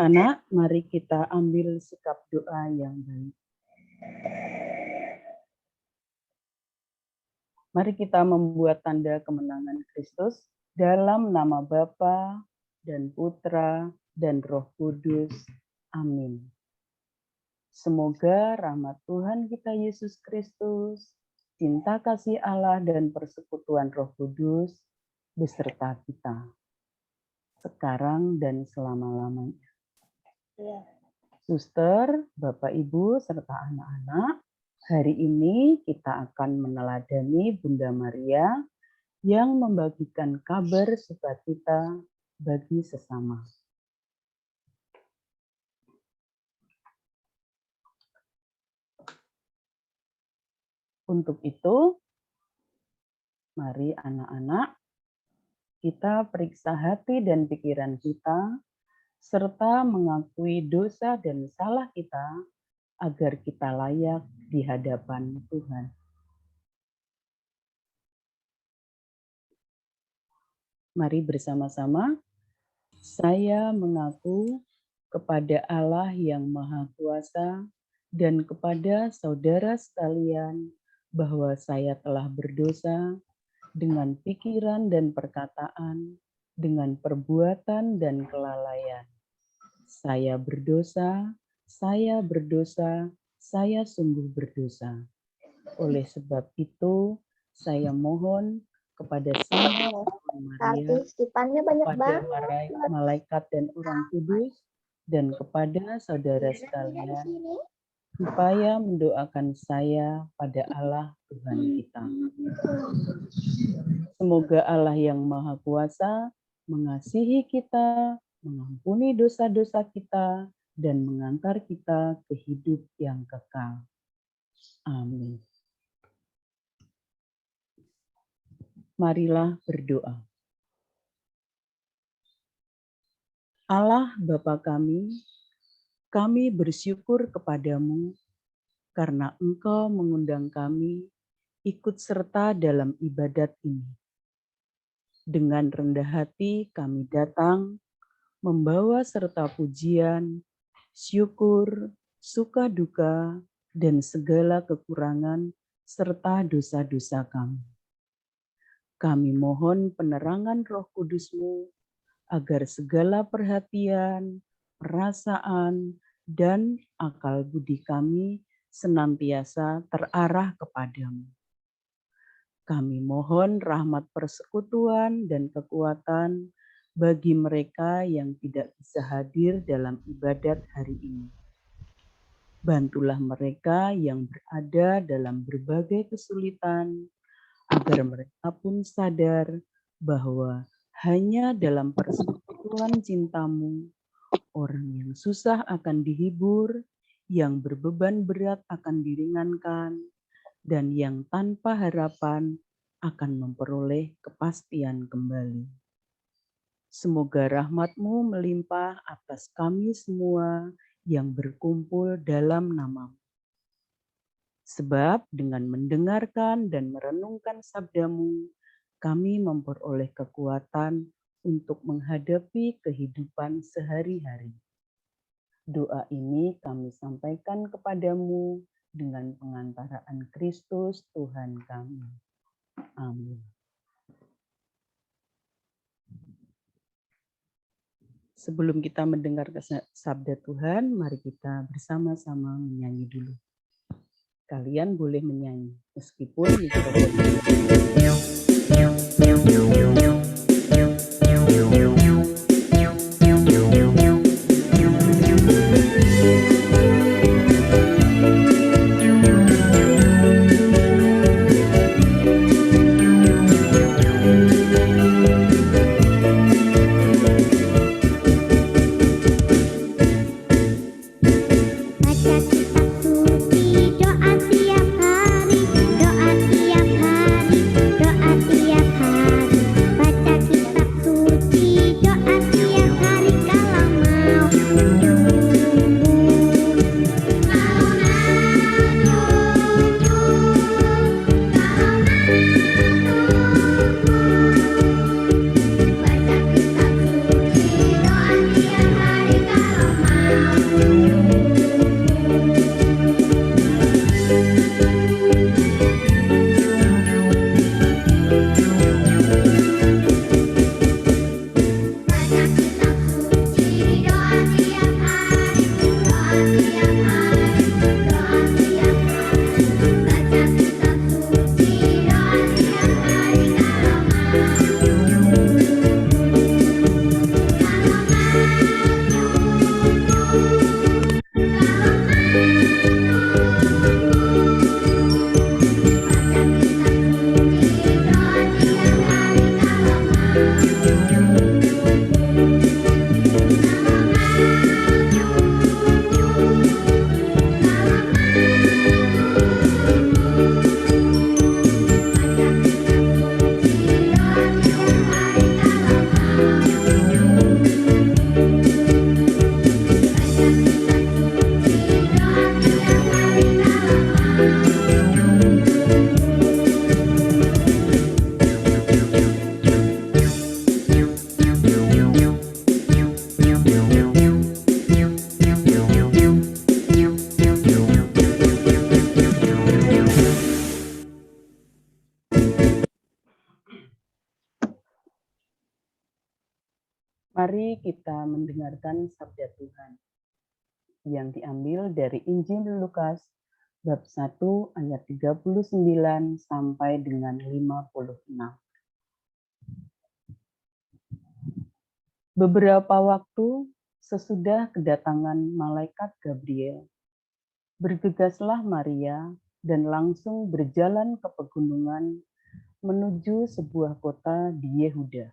Anak-anak, mari kita ambil sikap doa yang baik. Mari kita membuat tanda kemenangan Kristus dalam nama Bapa dan Putra dan Roh Kudus. Amin. Semoga rahmat Tuhan kita Yesus Kristus, cinta kasih Allah dan persekutuan Roh Kudus beserta kita sekarang dan selama-lamanya. Ya. Suster, Bapak, Ibu, serta anak-anak, hari ini kita akan meneladani Bunda Maria yang membagikan kabar sukacita bagi sesama. Untuk itu, mari anak-anak, kita periksa hati dan pikiran kita, serta mengakui dosa dan salah kita agar kita layak di hadapan Tuhan. Mari bersama-sama, saya mengaku kepada Allah yang Maha Kuasa dan kepada saudara sekalian bahwa saya telah berdosa dengan pikiran dan perkataan, dengan perbuatan dan kelalaian. Saya berdosa, saya sungguh berdosa. Oleh sebab itu, saya mohon kepada Sang Maria, kepada malaikat dan orang kudus, dan kepada saudara sekalian, supaya mendoakan saya pada Allah Tuhan kita. Semoga Allah yang Maha Kuasa mengasihi kita, mengampuni dosa-dosa kita, dan mengantar kita ke hidup yang kekal. Amin. Marilah berdoa. Allah Bapa kami bersyukur kepadamu karena Engkau mengundang kami ikut serta dalam ibadat ini. Dengan rendah hati kami datang, membawa serta pujian, syukur, suka duka, dan segala kekurangan serta dosa-dosa kami. Kami mohon penerangan Roh Kudus-Mu agar segala perhatian, perasaan, dan akal budi kami senantiasa terarah kepadamu. Kami mohon rahmat persekutuan dan kekuatan bagi mereka yang tidak bisa hadir dalam ibadat hari ini. Bantulah mereka yang berada dalam berbagai kesulitan, agar mereka pun sadar bahwa hanya dalam persekutuan cintamu, orang yang susah akan dihibur, yang berbeban berat akan diringankan, dan yang tanpa harapan akan memperoleh kepastian kembali. Semoga rahmat-Mu melimpah atas kami semua yang berkumpul dalam nama-Mu. Sebab dengan mendengarkan dan merenungkan sabda-Mu, kami memperoleh kekuatan untuk menghadapi kehidupan sehari-hari. Doa ini kami sampaikan kepadamu dengan pengantaraan Kristus Tuhan kami. Amin. Sebelum kita mendengar sabda Tuhan, mari kita bersama-sama menyanyi dulu. Kalian boleh menyanyi, meskipun Mari kita mendengarkan sabda Tuhan yang diambil dari Injil Lukas bab 1 ayat 39 sampai dengan 56. Beberapa waktu sesudah kedatangan malaikat Gabriel, bergegaslah Maria dan langsung berjalan ke pegunungan menuju sebuah kota di Yehuda.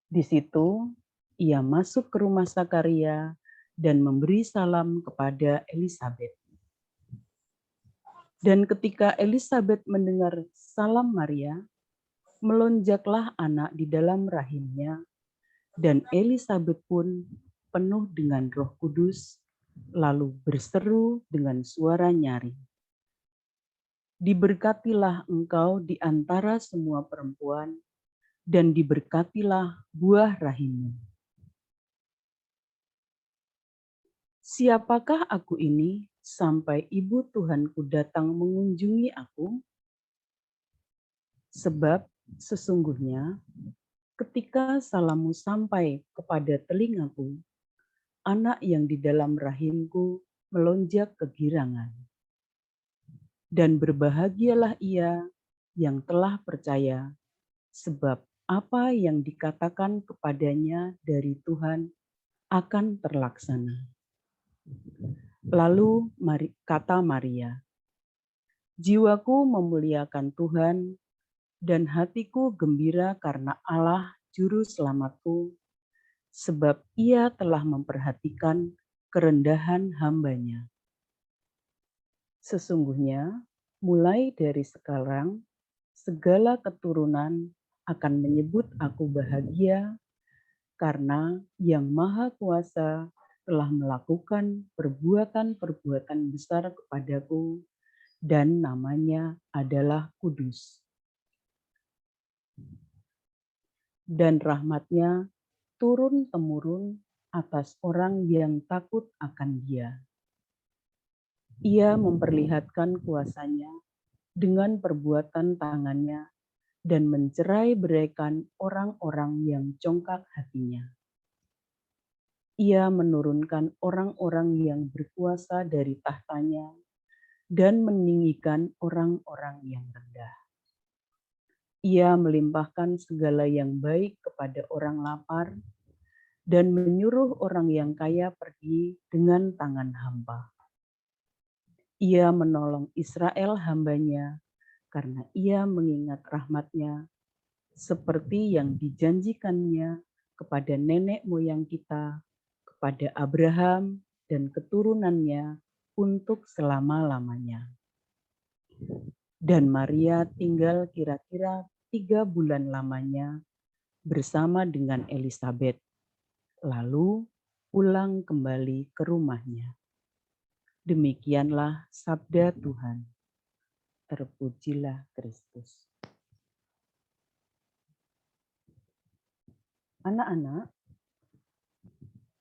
Di situ, ia masuk ke rumah Zakaria dan memberi salam kepada Elisabet. Dan ketika Elisabet mendengar salam Maria, melonjaklah anak di dalam rahimnya, dan Elisabet pun penuh dengan Roh Kudus, lalu berseru dengan suara nyaring, "Diberkatilah engkau di antara semua perempuan, dan diberkatilah buah rahimmu." Siapakah aku ini sampai ibu Tuhanku datang mengunjungi aku? Sebab sesungguhnya ketika salammu sampai kepada telingaku, anak yang di dalam rahimku melonjak kegirangan. Dan berbahagialah ia yang telah percaya, sebab apa yang dikatakan kepadanya dari Tuhan akan terlaksana. Lalu kata Maria, "Jiwaku memuliakan Tuhan, dan hatiku gembira karena Allah Juru Selamatku, sebab Ia telah memperhatikan kerendahan hamba-Nya. Sesungguhnya, mulai dari sekarang, segala keturunan akan menyebut aku bahagia, karena Yang Maha Kuasa telah melakukan perbuatan-perbuatan besar kepadaku, dan namanya adalah kudus. Dan rahmat-Nya turun-temurun atas orang yang takut akan Dia. Ia memperlihatkan kuasa-Nya dengan perbuatan tangan-Nya dan mencerai-beraikan orang-orang yang congkak hatinya. Ia menurunkan orang-orang yang berkuasa dari tahtanya dan meninggikan orang-orang yang rendah. Ia melimpahkan segala yang baik kepada orang lapar dan menyuruh orang yang kaya pergi dengan tangan hampa. Ia menolong Israel hamba-Nya karena Ia mengingat rahmat-Nya seperti yang dijanjikan-Nya kepada nenek moyang kita, kepada Abraham dan keturunannya untuk selama-lamanya. Dan Maria tinggal kira-kira 3 bulan lamanya bersama dengan Elisabet. Lalu pulang kembali ke rumahnya. Demikianlah sabda Tuhan. Terpujilah Kristus. Anak-anak,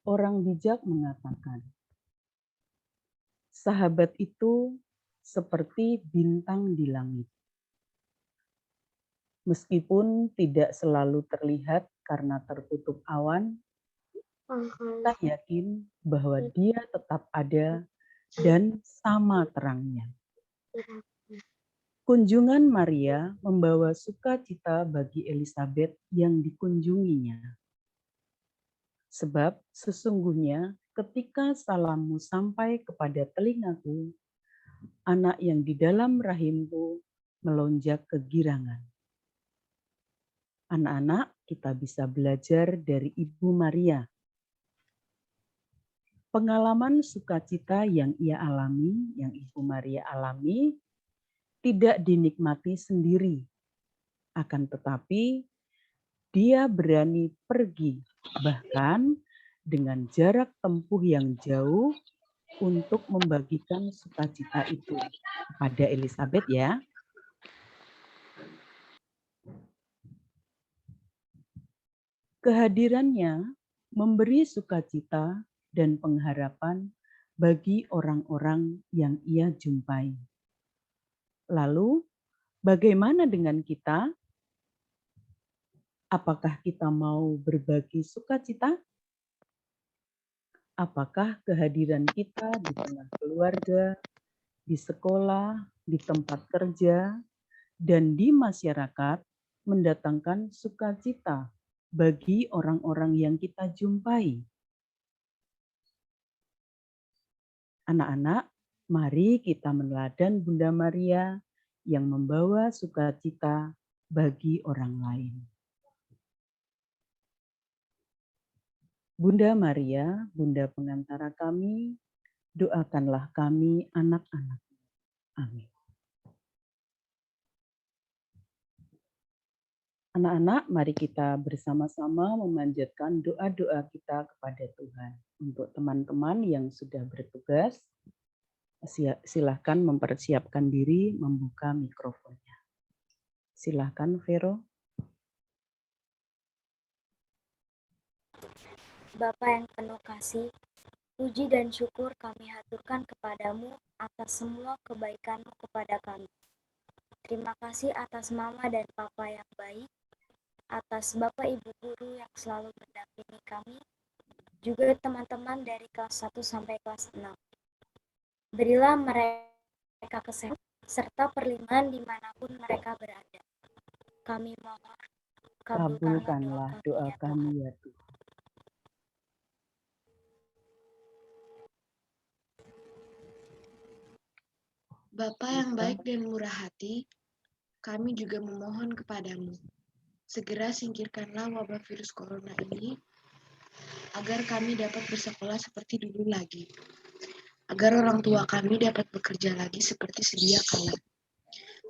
orang bijak mengatakan, sahabat itu seperti bintang di langit. Meskipun tidak selalu terlihat karena tertutup awan, kita yakin bahwa dia tetap ada dan sama terangnya. Kunjungan Maria membawa sukacita bagi Elizabeth yang dikunjunginya. Sebab sesungguhnya ketika salammu sampai kepada telingaku, anak yang di dalam rahimku melonjak kegirangan. Anak-anak, kita bisa belajar dari Ibu Maria. Pengalaman sukacita yang ia alami, yang Ibu Maria alami, tidak dinikmati sendiri. Akan tetapi, dia berani pergi, bahkan dengan jarak tempuh yang jauh untuk membagikan sukacita itu kepada Elizabeth ya. Kehadirannya memberi sukacita dan pengharapan bagi orang-orang yang ia jumpai. Lalu, bagaimana dengan kita? Apakah kita mau berbagi sukacita? Apakah kehadiran kita di tengah keluarga, di sekolah, di tempat kerja, dan di masyarakat mendatangkan sukacita bagi orang-orang yang kita jumpai? Anak-anak, mari kita meneladani Bunda Maria yang membawa sukacita bagi orang lain. Bunda Maria, Bunda pengantara kami, doakanlah kami anak-anak. Amin. Anak-anak, mari kita bersama-sama memanjatkan doa-doa kita kepada Tuhan. Untuk teman-teman yang sudah bertugas, silahkan mempersiapkan diri membuka mikrofonnya. Silahkan, Vero. Bapa yang penuh kasih, puji dan syukur kami haturkan kepadamu atas semua kebaikan-Mu kepada kami. Terima kasih atas mama dan papa yang baik, atas bapak ibu guru yang selalu mendampingi kami, juga teman-teman dari kelas 1 sampai kelas 6. Berilah mereka kesehatan serta perlindungan dimanapun mereka berada. Kami mohon, Kabulkanlah doa kami ya Tuhan. Bapa yang baik dan murah hati, kami juga memohon kepadamu. Segera singkirkanlah wabah virus corona ini, agar kami dapat bersekolah seperti dulu lagi. Agar orang tua kami dapat bekerja lagi seperti sedia kala.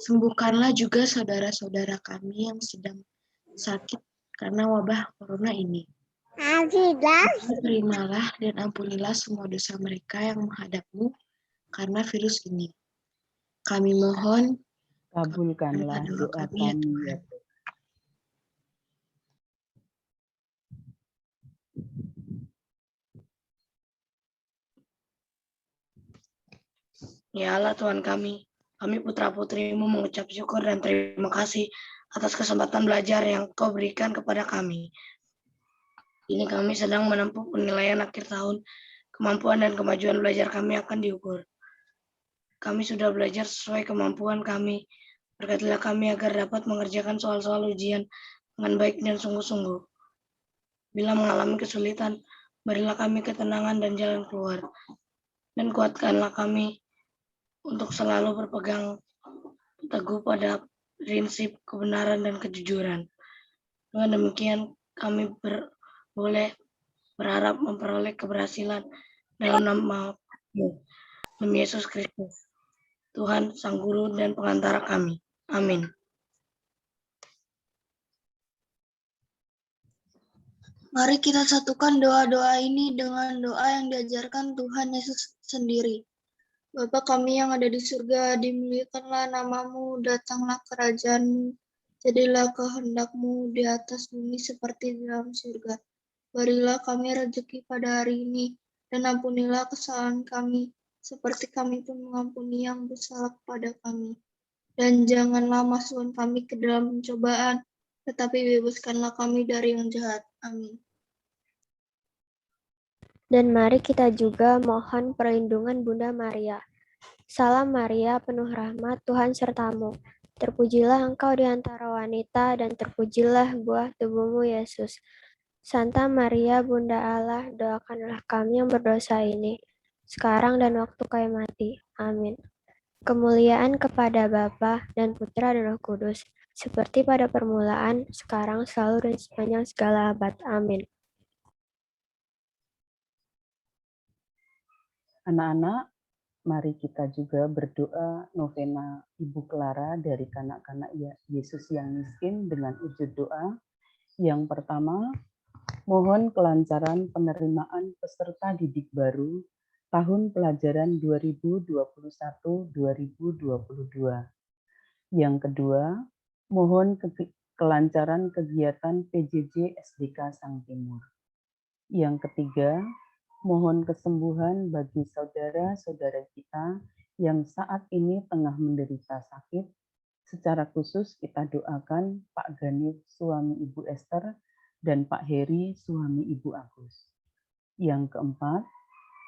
Sembuhkanlah juga saudara-saudara kami yang sedang sakit karena wabah corona ini. Terimalah dan ampunilah semua dosa mereka yang menghadap-Mu karena virus ini. Kami mohon, kabulkanlah doa kami ya Tuhan. Ya Allah Tuhan kami putra-putrimu mengucap syukur dan terima kasih atas kesempatan belajar yang Kau berikan kepada kami. Ini kami sedang menempuh penilaian akhir tahun, kemampuan dan kemajuan belajar kami akan diukur. Kami sudah belajar sesuai kemampuan kami, berkatilah kami agar dapat mengerjakan soal-soal ujian dengan baik dan sungguh-sungguh. Bila mengalami kesulitan, berilah kami ketenangan dan jalan keluar, dan kuatkanlah kami untuk selalu berpegang teguh pada prinsip kebenaran dan kejujuran. Dengan demikian, kami boleh berharap memperoleh keberhasilan dalam nama-Mu, demi Yesus Kristus, Tuhan, Sang Guru dan Pengantara kami. Amin. Mari kita satukan doa-doa ini dengan doa yang diajarkan Tuhan Yesus sendiri. Bapa kami yang ada di surga, dimuliakanlah namamu, datanglah kerajaan-Mu, jadilah kehendak-Mu di atas bumi seperti di dalam surga. Berilah kami rezeki pada hari ini, dan ampunilah kesalahan kami, seperti kami pun mengampuni yang bersalah kepada kami. Dan janganlah masukkan kami ke dalam pencobaan, tetapi bebaskanlah kami dari yang jahat. Amin. Dan mari kita juga mohon perlindungan Bunda Maria. Salam Maria, penuh rahmat, Tuhan sertamu. Terpujilah engkau di antara wanita, dan terpujilah buah tubuhmu, Yesus. Santa Maria, Bunda Allah, doakanlah kami yang berdosa ini, sekarang dan waktu kami mati. Amin. Kemuliaan kepada Bapa dan Putra dan Roh Kudus, seperti pada permulaan, sekarang, selalu, dan sepanjang segala abad. Amin. Anak-anak, mari kita juga berdoa novena Ibu Clara dari kanak-kanak Yesus yang miskin dengan wujud doa. Yang pertama, mohon kelancaran penerimaan peserta didik baru tahun pelajaran 2021-2022. Yang kedua, mohon kelancaran kegiatan PJJ SDK Sang Timur. Yang ketiga, mohon kesembuhan bagi saudara-saudara kita yang saat ini tengah menderita sakit. Secara khusus kita doakan Pak Ganif suami Ibu Esther dan Pak Heri suami Ibu Agus. Yang keempat,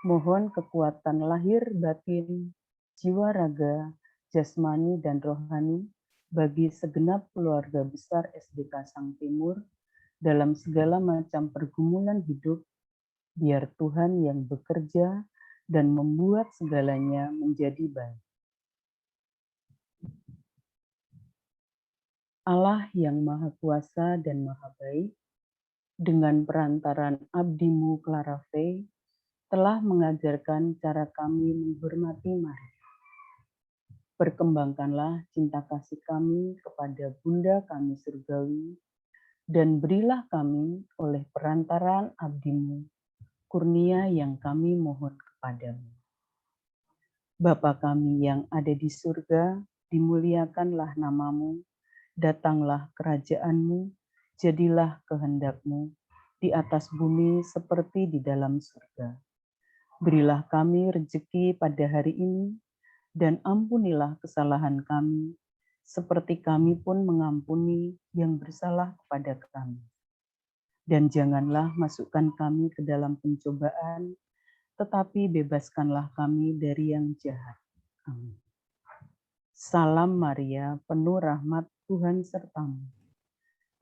mohon kekuatan lahir batin, jiwa raga, jasmani dan rohani bagi segenap keluarga besar SDK Sang Timur dalam segala macam pergumulan hidup, biar Tuhan yang bekerja dan membuat segalanya menjadi baik. Allah yang Maha Kuasa dan Maha Baik, dengan perantaran abdimu Clara Faye, telah mengajarkan cara kami menghormati Maria. Perkembangkanlah cinta kasih kami kepada Bunda kami surgawi, dan berilah kami oleh perantaran abdimu kurnia yang kami mohon kepadamu. Bapa kami yang ada di surga, dimuliakanlah namamu, datanglah kerajaanmu, jadilah kehendakmu di atas bumi seperti di dalam surga. Berilah kami rezeki pada hari ini, dan ampunilah kesalahan kami, seperti kami pun mengampuni yang bersalah kepada kami. Dan janganlah masukkan kami ke dalam pencobaan, tetapi bebaskanlah kami dari yang jahat. Amin. Salam Maria, penuh rahmat, Tuhan sertamu.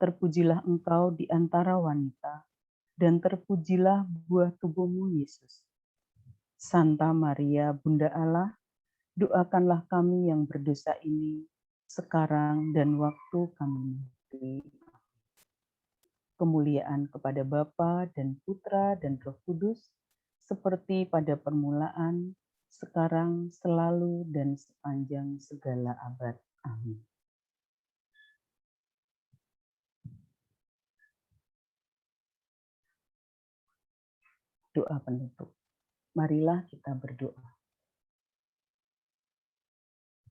Terpujilah engkau di antara wanita, dan terpujilah buah tubuhmu, Yesus. Santa Maria, Bunda Allah, doakanlah kami yang berdosa ini, sekarang dan waktu kami mati. Kemuliaan kepada Bapa dan Putra dan Roh Kudus, seperti pada permulaan, sekarang, selalu, dan sepanjang segala abad. Amin. Doa penutup. Marilah kita berdoa.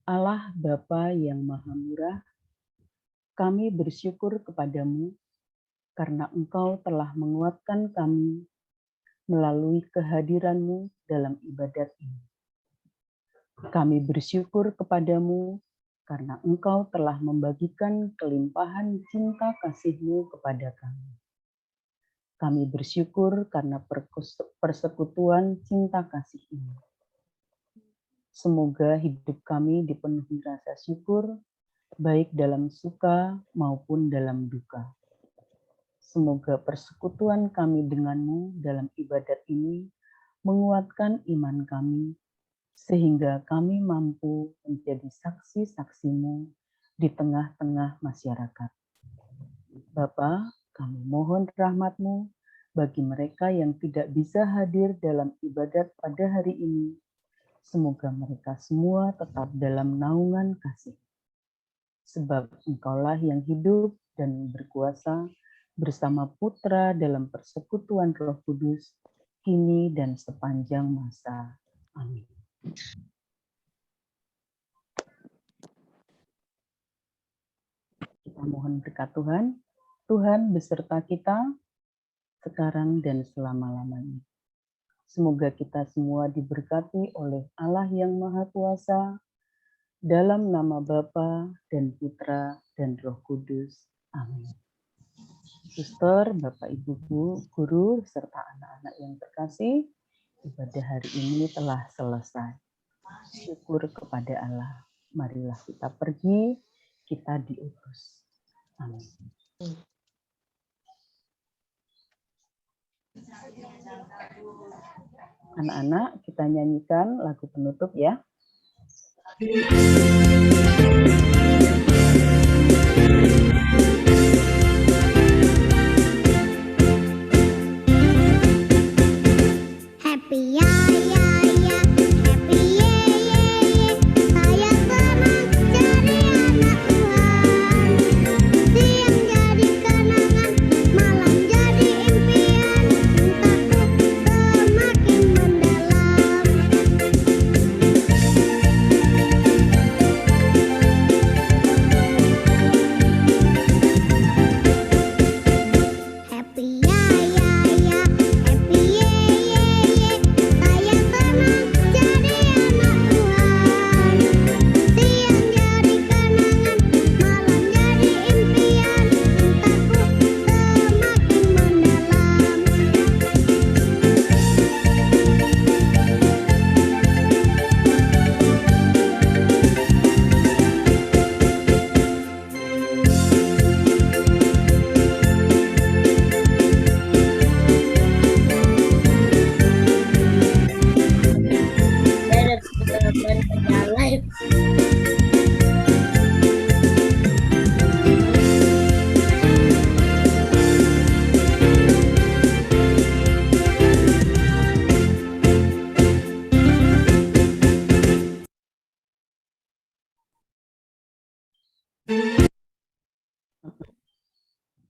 Allah Bapa yang Maha Murah, kami bersyukur kepadamu karena Engkau telah menguatkan kami melalui kehadiran-Mu dalam ibadat ini. Kami bersyukur kepadamu karena Engkau telah membagikan kelimpahan cinta kasih-Mu kepada kami. Kami bersyukur karena persekutuan cinta kasih ini. Semoga hidup kami dipenuhi rasa syukur, baik dalam suka maupun dalam duka. Semoga persekutuan kami denganmu dalam ibadat ini menguatkan iman kami, sehingga kami mampu menjadi saksi-saksimu di tengah-tengah masyarakat. Bapa, kami mohon rahmat-Mu bagi mereka yang tidak bisa hadir dalam ibadat pada hari ini. Semoga mereka semua tetap dalam naungan kasih. Sebab Engkaulah yang hidup dan berkuasa bersama Putra dalam persekutuan Roh Kudus, kini dan sepanjang masa. Amin. Kita mohon berkat Tuhan. Tuhan beserta kita sekarang dan selama-lamanya. Semoga kita semua diberkati oleh Allah yang Maha Kuasa, dalam nama Bapa dan Putra dan Roh Kudus. Amin. Suster, Bapak, Ibu, Guru, serta anak-anak yang terkasih, ibadah hari ini telah selesai. Syukur kepada Allah. Marilah kita pergi, kita diutus. Amin. Anak-anak, kita nyanyikan lagu penutup ya. Happy ya ya ya, happy ye ye ye. Saya senang jadi anak Tuhan. Siang jadi kenangan, malam jadi impian. Cintaku semakin mendalam. Happy ya ya ya, happy ye ye ye. Saya senang jadi anak Tuhan. Siang jadi kenangan, malam jadi impian. Cintaku semakin mendalam.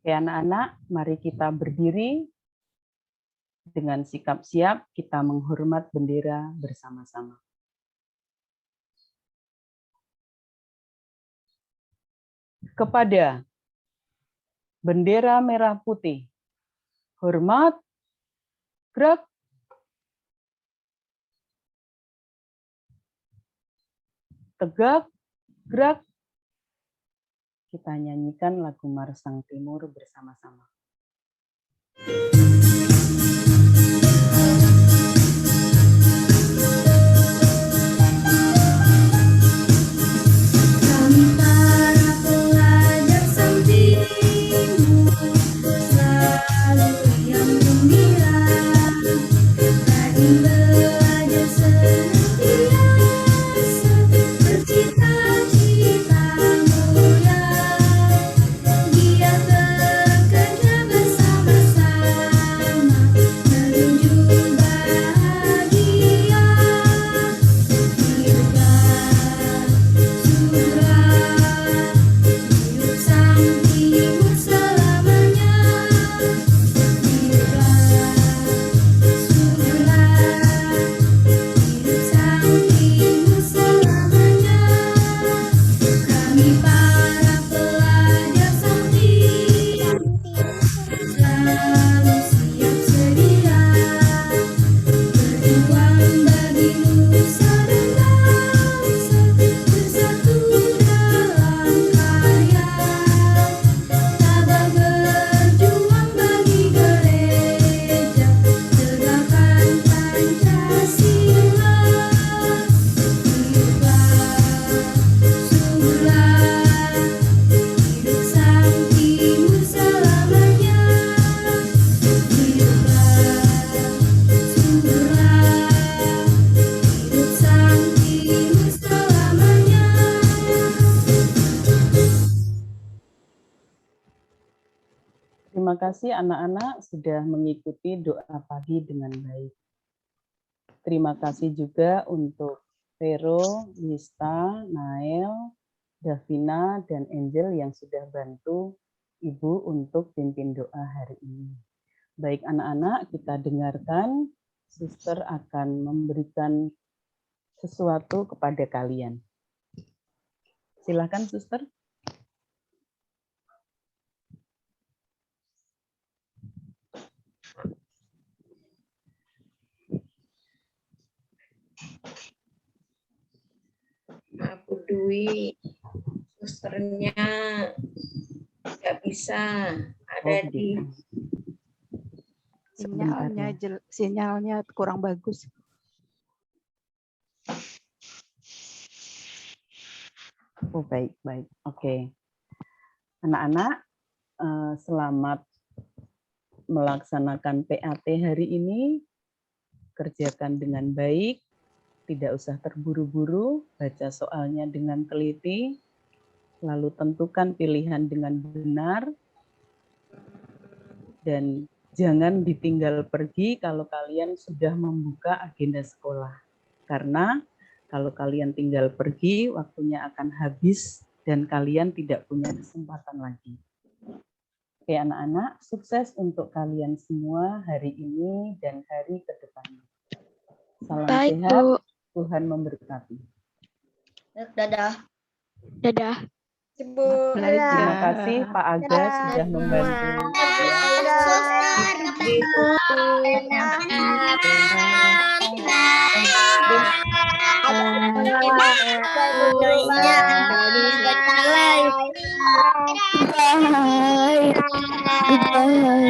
Oke, anak-anak, mari kita berdiri dengan sikap siap kita menghormat bendera bersama-sama. Kepada bendera merah putih, hormat, gerak. Tegak, gerak. Kita nyanyikan lagu Marsang Timur bersama-sama. Kami para pelajar Sang Timur selalu riang gembira, rajin belajar senantiasa, bercita-cita mulia, giat bekerja bersama-sama menuju bahagia. Hidup Sang Timur selamanya. Hidup Sang Timur selamanya. Kami para pelajar Sang Timur selalu siap sedia, berjuang bagi nusa dan bangsa, bersatu dalam karya, tabah berjuang bagi gereja, tegakkan Pancasila. Hiduplah, hidup Sang Timur selamanya. Hidup Sang Timur selamanya. Terima kasih anak-anak sudah mengikuti doa pagi dengan baik. Terima kasih juga untuk Vero, Lista, Nael, Davina, dan Angel yang sudah bantu Ibu untuk pimpin doa hari ini. Baik anak-anak, kita dengarkan Suster akan memberikan sesuatu kepada kalian. Silakan Suster. Maaf Bu Dwi, susternya nggak bisa ada di Sebentar ya. Sinyalnya kurang bagus. Oh, baik. Oke. Anak-anak, selamat melaksanakan PAT hari ini. Kerjakan dengan baik, tidak usah terburu-buru, baca soalnya dengan teliti, lalu tentukan pilihan dengan benar, dan jangan ditinggal pergi kalau kalian sudah membuka agenda sekolah. Karena kalau kalian tinggal pergi, waktunya akan habis dan kalian tidak punya kesempatan lagi. Oke anak-anak, sukses untuk kalian semua hari ini dan hari ke depannya. Salam Baik, sehat, Bu. Tuhan memberkati. Dadah. Dadah. Ibu. Terima kasih Pak Aga sudah membantu. Goodbye.